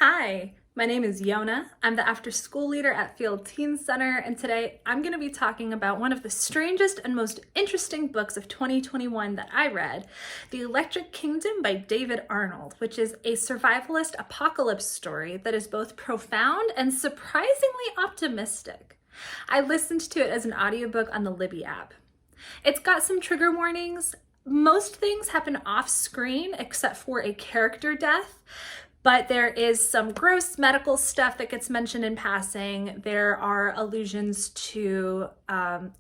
Hi, my name is Yona. I'm the after school leader at Field Teen Center, and today I'm going to be talking about one of the strangest and most interesting books of 2021 that I read, The Electric Kingdom by David Arnold, which is a survivalist apocalypse story that is both profound and surprisingly optimistic. I listened to it as an audiobook on the Libby app. It's got some trigger warnings. Most things happen off screen except for a character death. But there is some gross medical stuff that gets mentioned in passing. There are allusions to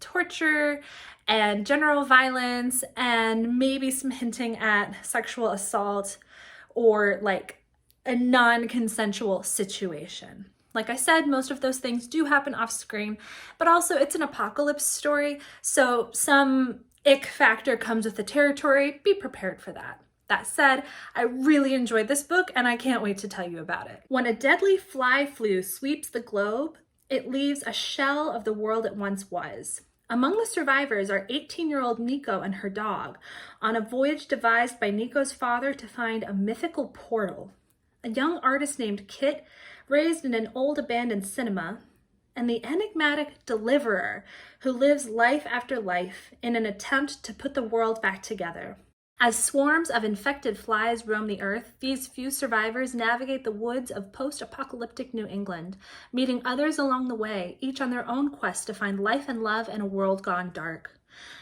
torture and general violence and maybe some hinting at sexual assault or like a non-consensual situation. Like I said, most of those things do happen off screen, but also it's an apocalypse story, so some ick factor comes with the territory. Be prepared for that. That said, I really enjoyed this book and I can't wait to tell you about it. When a deadly fly flu sweeps the globe, it leaves a shell of the world it once was. Among the survivors are 18-year-old Nico and her dog on a voyage devised by Nico's father to find a mythical portal. A young artist named Kit, raised in an old abandoned cinema, and the enigmatic Deliverer who lives life after life in an attempt to put the world back together. As swarms of infected flies roam the earth, these few survivors navigate the woods of post-apocalyptic New England, meeting others along the way, each on their own quest to find life and love in a world gone dark.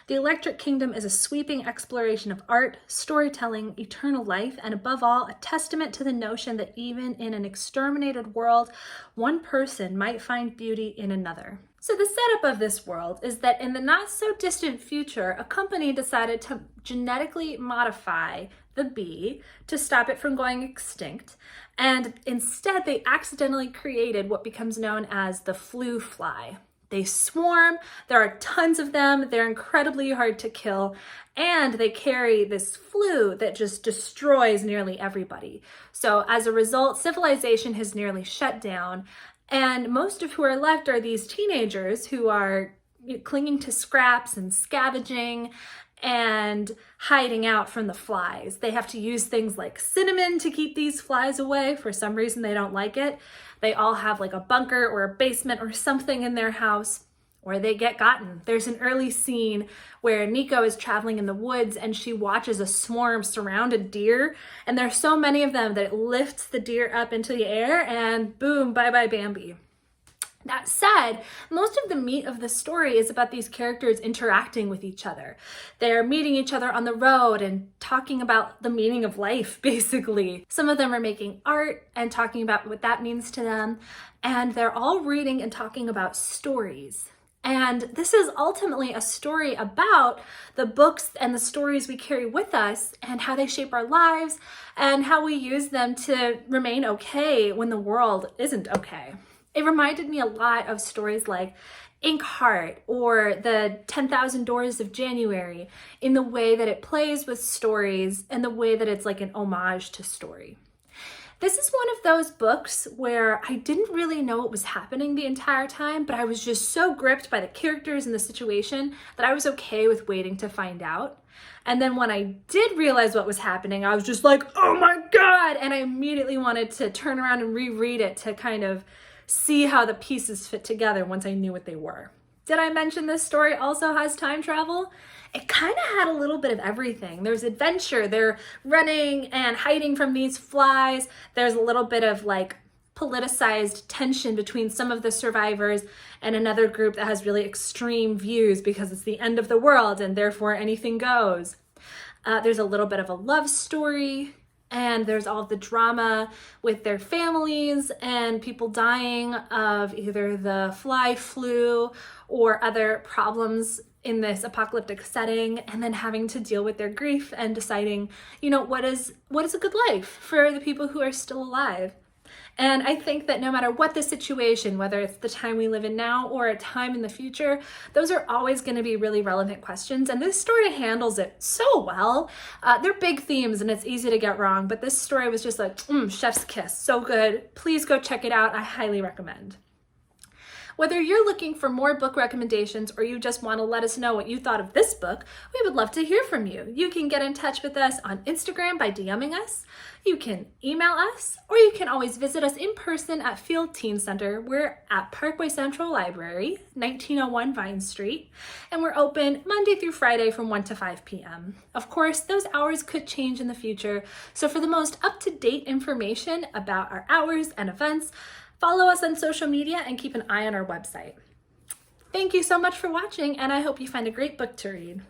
The Electric Kingdom is a sweeping exploration of art, storytelling, eternal life, and above all, a testament to the notion that even in an exterminated world, one person might find beauty in another. So the setup of this world is that in the not so distant future, a company decided to genetically modify the bee to stop it from going extinct. And instead they accidentally created what becomes known as the flu fly. They swarm, there are tons of them, they're incredibly hard to kill, and they carry this flu that just destroys nearly everybody. So as a result, civilization has nearly shut down. And most of who are left are these teenagers who are clinging to scraps and scavenging and hiding out from the flies. They have to use things like cinnamon to keep these flies away. For some reason, they don't like it. They all have like a bunker or a basement or something in their house where they get gotten. There's an early scene where Nico is traveling in the woods and she watches a swarm surround a deer, and there's so many of them that it lifts the deer up into the air and boom, bye-bye Bambi. That said, most of the meat of the story is about these characters interacting with each other. They're meeting each other on the road and talking about the meaning of life, basically. Some of them are making art and talking about what that means to them, and they're all reading and talking about stories. And this is ultimately a story about the books and the stories we carry with us and how they shape our lives and how we use them to remain okay when the world isn't okay. It reminded me a lot of stories like Inkheart or the 10,000 Doors of January in the way that it plays with stories and the way that it's like an homage to story. This is one of those books where I didn't really know what was happening the entire time, but I was just so gripped by the characters and the situation that I was okay with waiting to find out. And then when I did realize what was happening, I was just like, oh my God! And I immediately wanted to turn around and reread it to kind of see how the pieces fit together once I knew what they were. Did I mention this story also has time travel? It kind of had a little bit of everything. There's adventure, they're running and hiding from these flies. There's a little bit of like politicized tension between some of the survivors and another group that has really extreme views because it's the end of the world and therefore anything goes. There's a little bit of a love story. And there's all of the drama with their families and people dying of either the fly flu or other problems in this apocalyptic setting, and then having to deal with their grief and deciding, what is a good life for the people who are still alive. And I think that no matter what the situation, whether it's the time we live in now or a time in the future, those are always going to be really relevant questions. And this story handles it so well. They're big themes and it's easy to get wrong, but this story was just like, chef's kiss, so good. Please go check it out. I highly recommend. Whether you're looking for more book recommendations or you just want to let us know what you thought of this book, we would love to hear from you. You can get in touch with us on Instagram by DMing us, you can email us, or you can always visit us in person at Field Teen Center. We're at Parkway Central Library, 1901 Vine Street, and we're open Monday through Friday from 1 to 5 p.m. Of course, those hours could change in the future, so for the most up-to-date information about our hours and events, follow us on social media and keep an eye on our website. Thank you so much for watching, and I hope you find a great book to read.